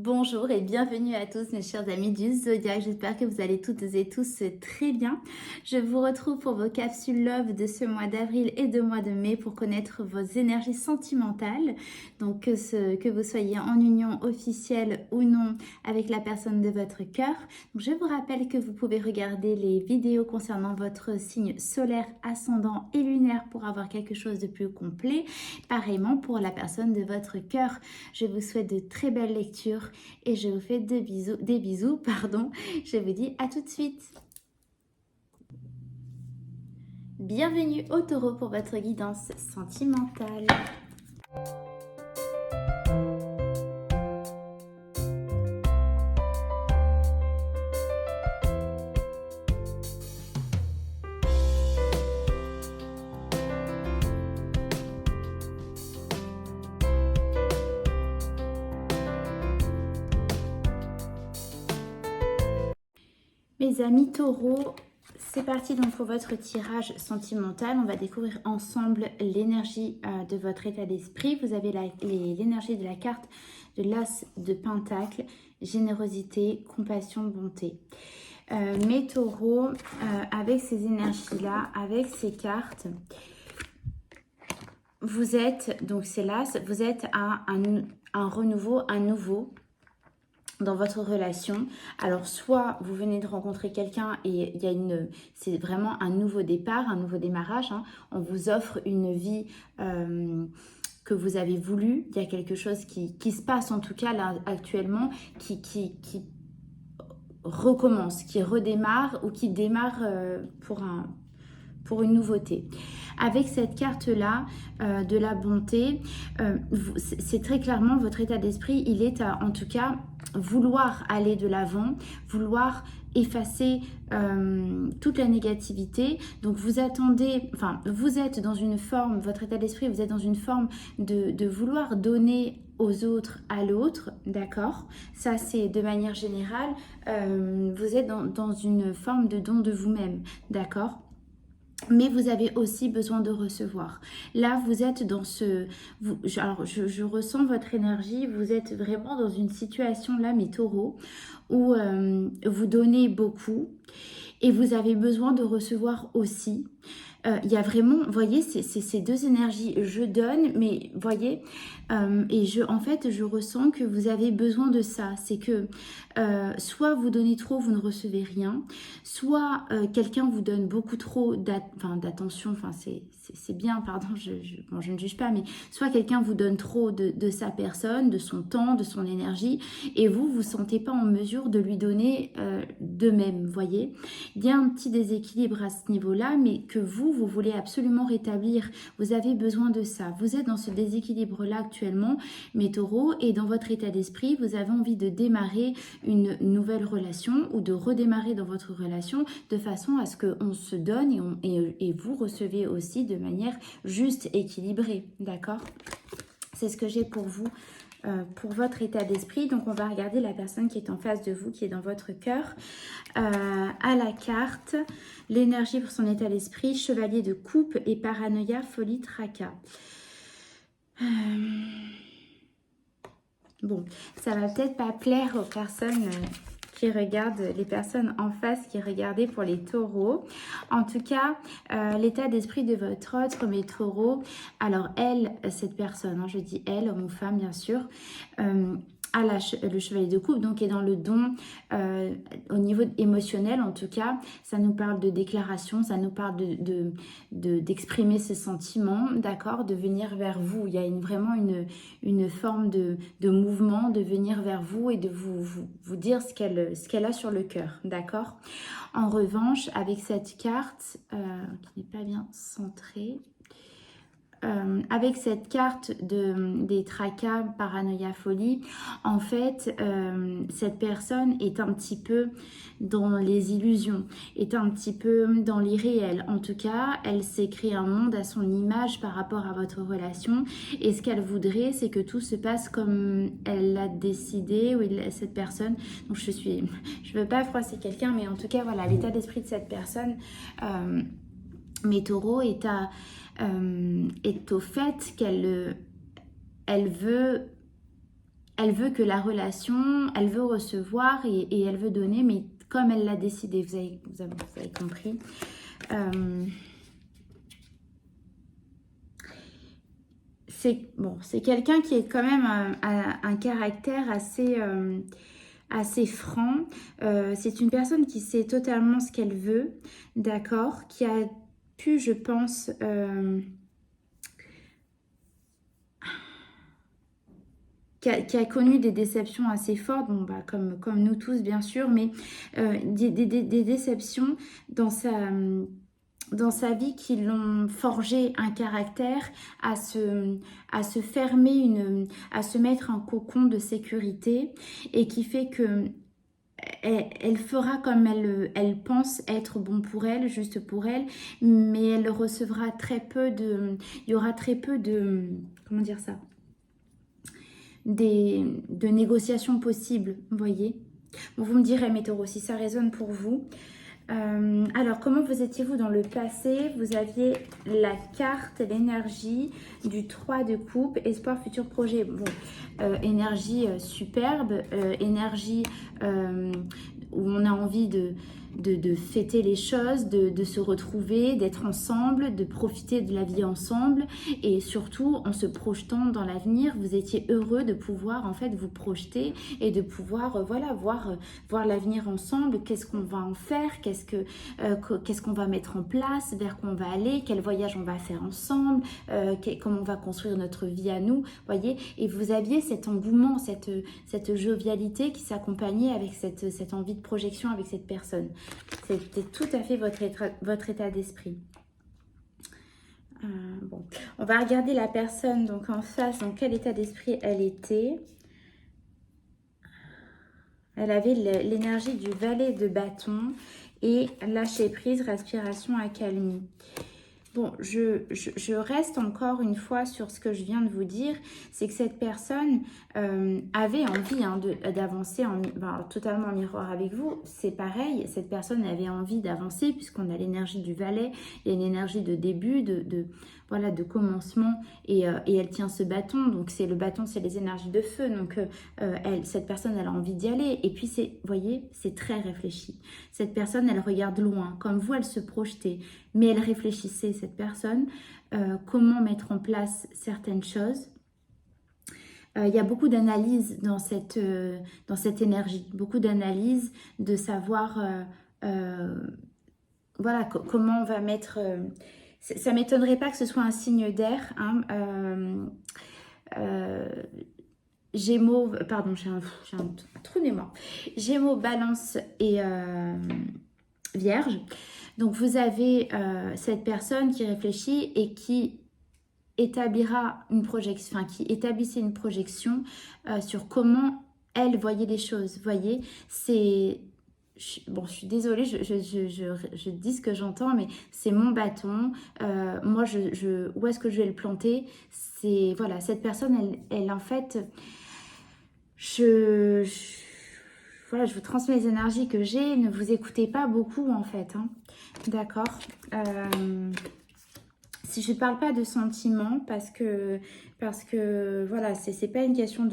Bonjour et bienvenue à tous mes chers amis du Zodiaque, j'espère que vous allez toutes et tous très bien. Je vous retrouve pour vos capsules Love de ce mois d'avril et de mois de mai pour connaître vos énergies sentimentales. Donc que vous soyez en union officielle ou non avec la personne de votre cœur. Donc, je vous rappelle que vous pouvez regarder les vidéos concernant votre signe solaire, ascendant et lunaire pour avoir quelque chose de plus complet. Pareillement pour la personne de votre cœur. Je vous souhaite de très belles lectures et je vous fais des bisous, pardon. Je vous dis à tout de suite. Bienvenue au Taureau pour votre guidance sentimentale. Mes amis taureaux, c'est parti donc pour votre tirage sentimental. On va découvrir ensemble l'énergie de votre état d'esprit. Vous avez l'énergie de la carte de l'As de Pentacle, générosité, compassion, bonté. Mes taureaux, avec ces énergies-là, avec ces cartes, vous êtes, donc c'est l'As, vous êtes à un renouveau, un nouveau dans votre relation. Alors soit vous venez de rencontrer quelqu'un et il y a c'est vraiment un nouveau départ, un nouveau démarrage, hein. On vous offre une vie que vous avez voulu. Il y a quelque chose qui se passe en tout cas là actuellement, qui recommence, qui redémarre ou qui démarre pour une nouveauté. Avec cette carte-là de la bonté, c'est très clairement votre état d'esprit, il est à, en tout cas, vouloir aller de l'avant, vouloir effacer toute la négativité. Donc vous attendez, enfin vous êtes dans une forme, votre état d'esprit, vous êtes dans une forme de vouloir donner aux autres à l'autre, d'accord? Ça c'est de manière générale, vous êtes dans une forme de don de vous-même, d'accord? Mais vous avez aussi besoin de recevoir. Là, vous êtes dans alors, je ressens votre énergie. Vous êtes vraiment dans une situation, là, mes taureaux, où vous donnez beaucoup et vous avez besoin de recevoir aussi. Il y a vraiment, vous voyez, c'est ces deux énergies. Je donne, mais voyez, et en fait, je ressens que vous avez besoin de ça. C'est que soit vous donnez trop, vous ne recevez rien, soit quelqu'un vous donne beaucoup trop d'attention, enfin c'est bien, pardon, bon, je ne juge pas, mais soit quelqu'un vous donne trop de sa personne, de son temps, de son énergie, et vous ne vous sentez pas en mesure de lui donner de même, voyez. Il y a un petit déséquilibre à ce niveau-là, mais que vous voulez absolument rétablir. Vous avez besoin de ça. Vous êtes dans ce déséquilibre-là actuellement, mes taureaux, et dans votre état d'esprit, vous avez envie de démarrer une nouvelle relation ou de redémarrer dans votre relation de façon à ce qu'on se donne et vous recevez aussi de manière juste, équilibrée, d'accord? C'est ce que j'ai pour vous, pour votre état d'esprit. Donc on va regarder la personne qui est en face de vous, qui est dans votre cœur. À la carte, l'énergie pour son état d'esprit, chevalier de coupe et paranoïa, folie, tracas. Bon, ça va peut-être pas plaire aux personnes qui regardent, les personnes en face qui regardaient pour les taureaux. En tout cas, l'état d'esprit de votre autre, mes taureaux, alors elle, cette personne, hein, je dis elle, homme ou femme bien sûr, a le chevalier de coupe, donc est dans le don au niveau émotionnel en tout cas. Ça nous parle de déclaration, ça nous parle d'exprimer ses sentiments, d'accord, de venir vers vous. Il y a vraiment une forme de mouvement, de venir vers vous et de vous dire ce qu'elle a sur le cœur, d'accord. En revanche, avec cette carte qui n'est pas bien centrée, avec cette carte des tracas, paranoïa, folie, en fait, cette personne est un petit peu dans les illusions, est un petit peu dans l'irréel. En tout cas, elle s'est créé un monde à son image par rapport à votre relation. Et ce qu'elle voudrait, c'est que tout se passe comme elle l'a décidé, ou cette personne. Donc, je veux pas froisser quelqu'un, mais en tout cas, voilà, l'état d'esprit de cette personne, mes taureaux, est au fait qu'elle veut elle veut que la relation, elle veut recevoir et elle veut donner, mais comme elle l'a décidé, vous avez compris. C'est quelqu'un qui est quand même un caractère assez franc. C'est une personne qui sait totalement ce qu'elle veut, d'accord, qui a pu, je pense, qui a connu des déceptions assez fortes, bon, bah, comme nous tous bien sûr, mais des déceptions dans sa vie qui l'ont forgé un caractère à se fermer, à se mettre un cocon de sécurité et qui fait que elle fera comme elle pense être bon pour elle, juste pour elle, mais elle recevra il y aura très peu de, comment dire ça, de négociations possibles, vous voyez. Bon, vous me direz, mes taureaux, si ça résonne pour vous. Alors, comment vous étiez-vous dans le passé? Vous aviez la carte, l'énergie du 3 de coupe, espoir, futur projet. Bon, énergie superbe, énergie où on a envie de fêter les choses, de se retrouver, d'être ensemble, de profiter de la vie ensemble et surtout en se projetant dans l'avenir, vous étiez heureux de pouvoir en fait vous projeter et de pouvoir voilà voir l'avenir ensemble, qu'est-ce qu'on va en faire, qu'est-ce qu'on va mettre en place, vers quoi on va aller, quel voyage on va faire ensemble, comment on va construire notre vie à nous, voyez, et vous aviez cet engouement, cette jovialité qui s'accompagnait avec cette envie de projection avec cette personne. C'était tout à fait votre état d'esprit. Bon, on va regarder la personne donc en face, dans quel état d'esprit elle était. Elle avait l'énergie du valet de bâton et lâcher prise, respiration, accalmie. Bon, je reste encore une fois sur ce que je viens de vous dire, c'est que cette personne avait envie d'avancer totalement en miroir avec vous. C'est pareil, cette personne avait envie d'avancer puisqu'on a l'énergie du valet, il y a une énergie de début, voilà, de commencement et elle tient ce bâton. Donc le bâton, c'est les énergies de feu. Donc cette personne, elle a envie d'y aller. Et puis, vous voyez, c'est très réfléchi. Cette personne, elle regarde loin. Comme vous, elle se projetait. Mais elle réfléchissait, cette personne, comment mettre en place certaines choses. Il y a beaucoup d'analyse dans cette énergie. Beaucoup d'analyse de savoir voilà, comment on va mettre... ça ne m'étonnerait pas que ce soit un signe d'air. Hein, Gémeaux, pardon, j'ai un trou de mémoire. Gémeaux, Balance et Vierge. Donc vous avez cette personne qui réfléchit et qui établira une projection, enfin qui établissait une projection sur comment elle voyait les choses. Vous voyez, c'est... Bon, je suis désolée, je dis ce que j'entends, mais c'est mon bâton. Moi, où est-ce que je vais le planter? C'est, voilà, cette personne, elle en fait, voilà, je vous transmets les énergies que j'ai. Ne vous écoutez pas beaucoup, en fait. Hein. D'accord. Si je ne parle pas de sentiments, parce que voilà, c'est pas une question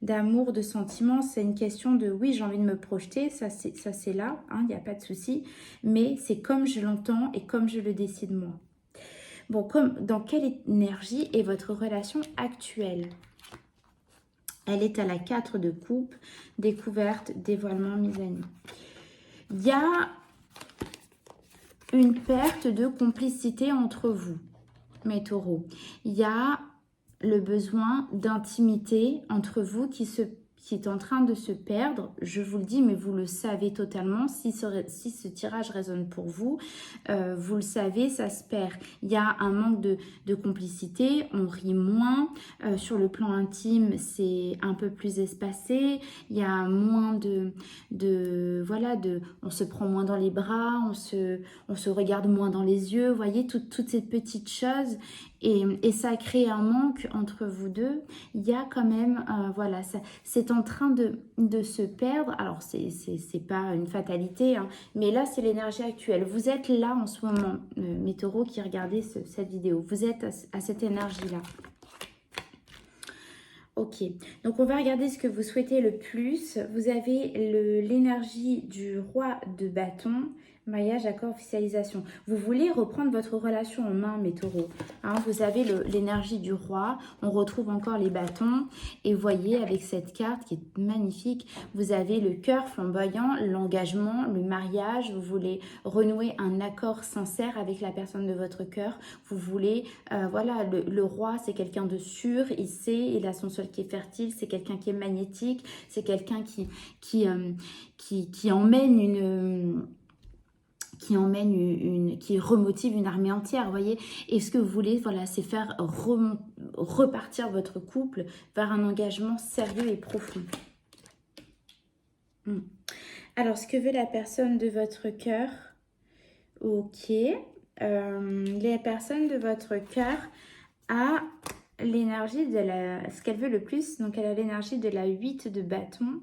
d'amour, de sentiments, c'est une question de oui, j'ai envie de me projeter, ça c'est là, il n'y a pas de souci, mais c'est comme je l'entends et comme je le décide moi. Bon, dans quelle énergie est votre relation actuelle? Elle est à la 4 de coupe, découverte, dévoilement, mise à nu. Il y a une perte de complicité entre vous, mes taureaux. Il y a le besoin d'intimité entre vous qui est en train de se perdre. Je vous le dis, mais vous le savez totalement. Si ce tirage résonne pour vous, vous le savez, ça se perd. Il y a un manque de complicité, on rit moins. Sur le plan intime, c'est un peu plus espacé. Il y a moins on se prend moins dans les bras, on se regarde moins dans les yeux. Vous voyez, toutes ces petites choses. Et ça crée un manque entre vous deux. Il y a quand même, voilà, c'est en train de se perdre. Alors, c'est pas une fatalité, hein, mais là, c'est l'énergie actuelle. Vous êtes là en ce moment, mes taureaux qui regardez cette vidéo. Vous êtes à cette énergie-là. Ok, donc on va regarder ce que vous souhaitez le plus. Vous avez l'énergie du roi de bâton, mariage, accord, officialisation. Vous voulez reprendre votre relation en main, mes taureaux. Hein, vous avez l'énergie du roi, on retrouve encore les bâtons. Et voyez, avec cette carte qui est magnifique, vous avez le cœur flamboyant, l'engagement, le mariage. Vous voulez renouer un accord sincère avec la personne de votre cœur. Vous voulez, voilà, le roi, c'est quelqu'un de sûr, il sait, il a son sol qui est fertile, c'est quelqu'un qui est magnétique, c'est quelqu'un qui emmène qui remotive une armée entière, vous voyez. Et ce que vous voulez, voilà, c'est faire repartir votre couple vers un engagement sérieux et profond. Alors, ce que veut la personne de votre cœur, ok. La personne de votre cœur a l'énergie de ce qu'elle veut le plus, donc elle a l'énergie de la 8 de bâton,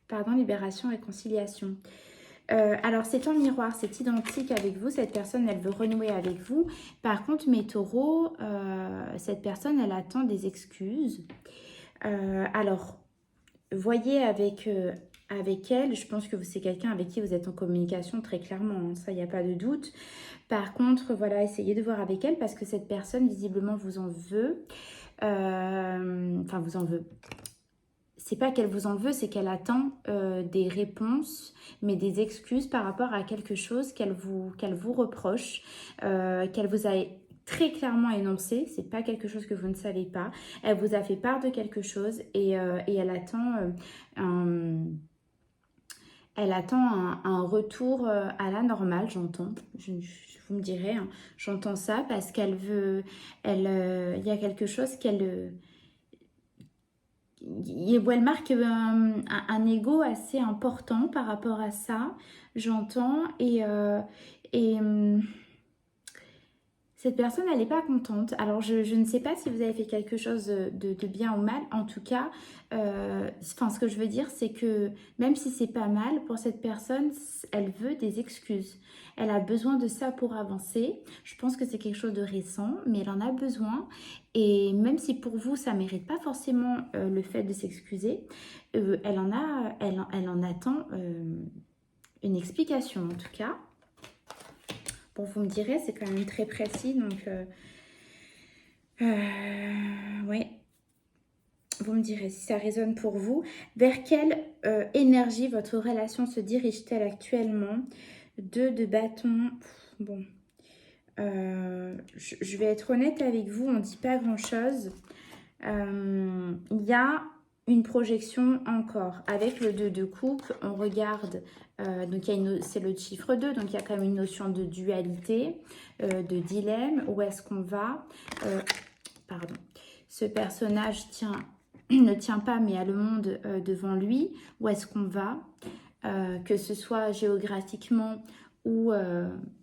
pardon, libération, réconciliation. Alors, c'est en miroir, c'est identique avec vous. Cette personne, elle veut renouer avec vous. Par contre, mes taureaux, cette personne, elle attend des excuses. Alors, voyez avec elle, je pense que c'est quelqu'un avec qui vous êtes en communication très clairement. Hein, ça, il n'y a pas de doute. Par contre, voilà, essayez de voir avec elle parce que cette personne, visiblement, vous en veut. Enfin, vous en veut. C'est pas qu'elle vous en veut, c'est qu'elle attend des réponses, mais des excuses par rapport à quelque chose qu'elle vous reproche, qu'elle vous a très clairement énoncé. C'est pas quelque chose que vous ne savez pas. Elle vous a fait part de quelque chose et elle attend un retour à la normale, j'entends. Vous me direz, hein, j'entends ça parce qu'elle veut, il y a quelque chose qu'elle elle marque un ego assez important par rapport à ça, j'entends, et cette personne, elle n'est pas contente. Alors, je ne sais pas si vous avez fait quelque chose de bien ou mal. En tout cas, ce que je veux dire, c'est que même si c'est pas mal, pour cette personne, elle veut des excuses. Elle a besoin de ça pour avancer. Je pense que c'est quelque chose de récent, mais elle en a besoin. Et même si pour vous, ça ne mérite pas forcément le fait de s'excuser, elle en attend une explication, en tout cas. Bon, vous me direz, c'est quand même très précis, donc ouais. Vous me direz si ça résonne pour vous. Vers quelle énergie votre relation se dirige-t-elle actuellement? 2 de bâton. Bon, je vais être honnête avec vous, on ne dit pas grand-chose. Il y a une projection encore. Avec le 2 de coupe, on regarde, donc c'est le chiffre 2, donc il y a quand même une notion de dualité, de dilemme. Où est-ce qu'on va? Pardon. Ce personnage ne tient pas, mais a le monde devant lui. Où est-ce qu'on va? Que ce soit géographiquement ou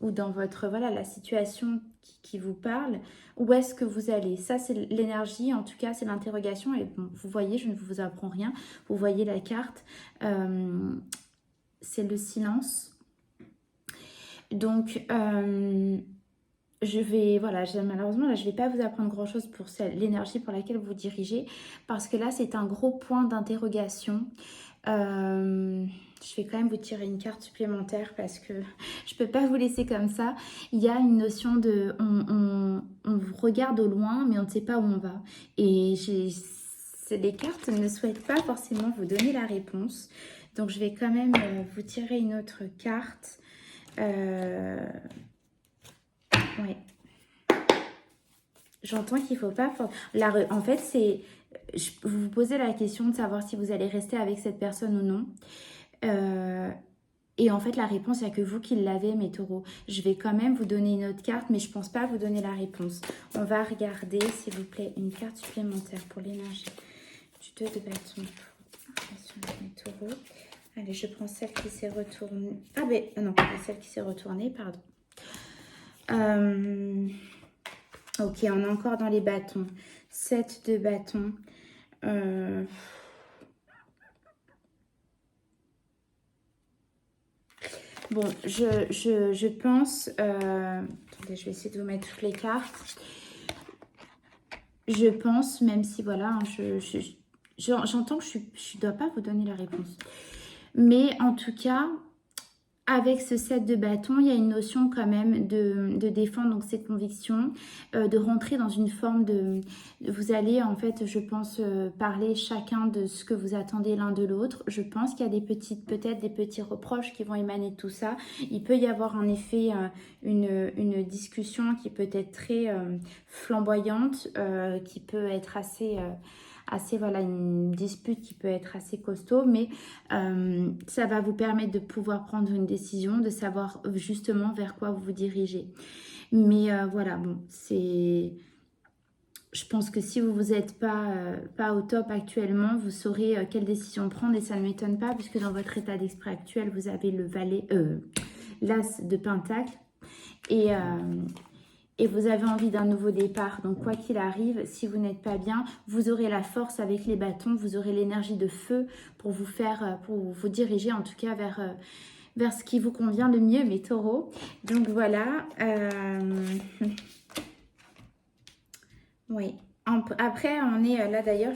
dans votre, voilà, la situation qui vous parle, où est-ce que vous allez? Ça, c'est l'énergie, en tout cas, c'est l'interrogation. Et bon, vous voyez, je ne vous apprends rien. Vous voyez la carte, c'est le silence. Donc, malheureusement, là, je ne vais pas vous apprendre grand-chose pour l'énergie pour laquelle vous dirigez, parce que là, c'est un gros point d'interrogation. Je vais quand même vous tirer une carte supplémentaire parce que je ne peux pas vous laisser comme ça. Il y a une notion de... On regarde au loin, mais on ne sait pas où on va. Et les cartes ne souhaitent pas forcément vous donner la réponse. Donc, je vais quand même vous tirer une autre carte. Ouais. J'entends qu'il ne faut pas... En fait, c'est... Vous vous posez la question de savoir si vous allez rester avec cette personne ou non. Et en fait, la réponse, il n'y a que vous qui l'avez, mes taureaux. Je vais quand même vous donner une autre carte, mais je ne pense pas vous donner la réponse. On va regarder, s'il vous plaît, une carte supplémentaire pour l'énergie du 2 de bâton. Mes taureaux. Allez, je prends celle qui s'est retournée. Ah ben, non, pas celle qui s'est retournée, pardon. Ok, on est encore dans les bâtons. 7 de bâton. Bon, je pense... attendez, je vais essayer de vous mettre toutes les cartes. Je pense, même si voilà, j'entends que je ne dois pas vous donner la réponse. Mais en tout cas, avec ce 7 de bâton, il y a une notion quand même de défendre donc ses convictions, de rentrer dans une forme de... Vous allez en fait, je pense, parler chacun de ce que vous attendez l'un de l'autre. Je pense qu'il y a peut-être des petits reproches qui vont émaner de tout ça. Il peut y avoir en effet une discussion qui peut être très flamboyante, qui peut être assez voilà, une dispute qui peut être assez costaud, mais ça va vous permettre de pouvoir prendre une décision, de savoir justement vers quoi vous vous dirigez. Mais voilà, bon, c'est... Je pense que si vous n'êtes pas au top actuellement, vous saurez quelle décision prendre et ça ne m'étonne pas puisque dans votre état d'esprit actuel, vous avez le l'as de Pentacle et vous avez envie d'un nouveau départ. Donc quoi qu'il arrive, si vous n'êtes pas bien, vous aurez la force avec les bâtons, vous aurez l'énergie de feu pour vous diriger en tout cas vers ce qui vous convient le mieux, mes taureaux. Donc voilà. Oui. Après, on est là d'ailleurs,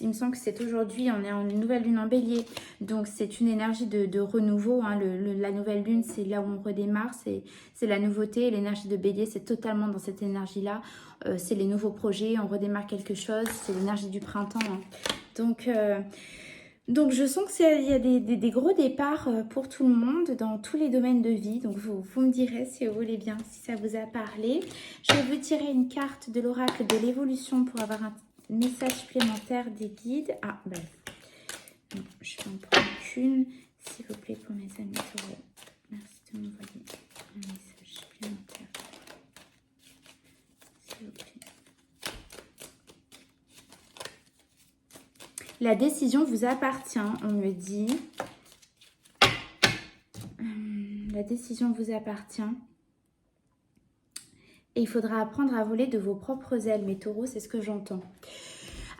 il me semble que c'est aujourd'hui, on est en une nouvelle lune en bélier. Donc, c'est une énergie de renouveau. Hein. La nouvelle lune, c'est là où on redémarre, c'est la nouveauté. L'énergie de bélier, c'est totalement dans cette énergie-là. C'est les nouveaux projets, on redémarre quelque chose. C'est l'énergie du printemps. Hein. Donc, je sens qu'il y a des gros départs pour tout le monde dans tous les domaines de vie. Donc, vous me direz si vous voulez bien, si ça vous a parlé. Je vais vous tirer une carte de l'oracle de l'évolution pour avoir un message supplémentaire des guides. Ah, bref. Non, je vais en prendre qu'une, s'il vous plaît, pour mes amis taureaux. Merci de m'envoyer un message supplémentaire. S'il vous plaît. La décision vous appartient, on me dit. La décision vous appartient. Et il faudra apprendre à voler de vos propres ailes, mes taureaux, c'est ce que j'entends.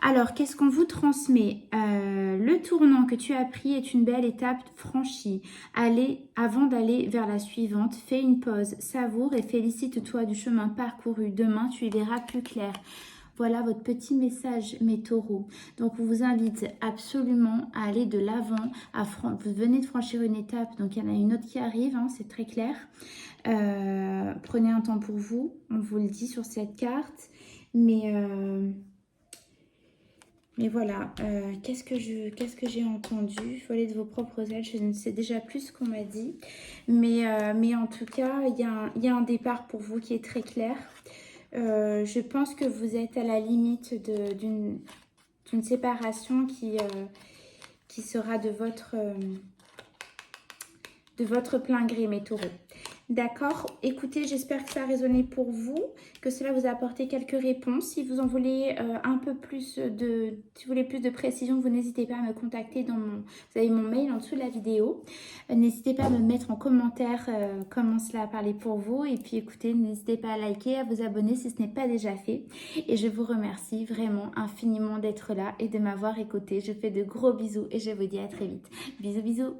Alors, qu'est-ce qu'on vous transmet? Le tournant que tu as pris est une belle étape franchie. Avant d'aller vers la suivante, fais une pause, savoure et félicite-toi du chemin parcouru. Demain, tu y verras plus clair. Voilà votre petit message, mes taureaux. Donc, on vous invite absolument à aller de l'avant. Vous venez de franchir une étape, donc il y en a une autre qui arrive, hein, c'est très clair. Prenez un temps pour vous, on vous le dit sur cette carte. Mais voilà, qu'est-ce que j'ai entendu? Voler de vos propres ailes, je ne sais déjà plus ce qu'on m'a dit. Mais en tout cas, il y a un départ pour vous qui est très clair. Je pense que vous êtes à la limite d'une séparation qui sera de votre plein gré, mes taureaux. D'accord, écoutez, j'espère que ça a résonné pour vous, que cela vous a apporté quelques réponses. Si vous en voulez un peu plus si vous voulez plus de précision, vous n'hésitez pas à me contacter vous avez mon mail en dessous de la vidéo. N'hésitez pas à me mettre en commentaire comment cela a parlé pour vous. Et puis écoutez, n'hésitez pas à liker, à vous abonner si ce n'est pas déjà fait. Et je vous remercie vraiment infiniment d'être là et de m'avoir écouté. Je fais de gros bisous et je vous dis à très vite. Bisous, bisous.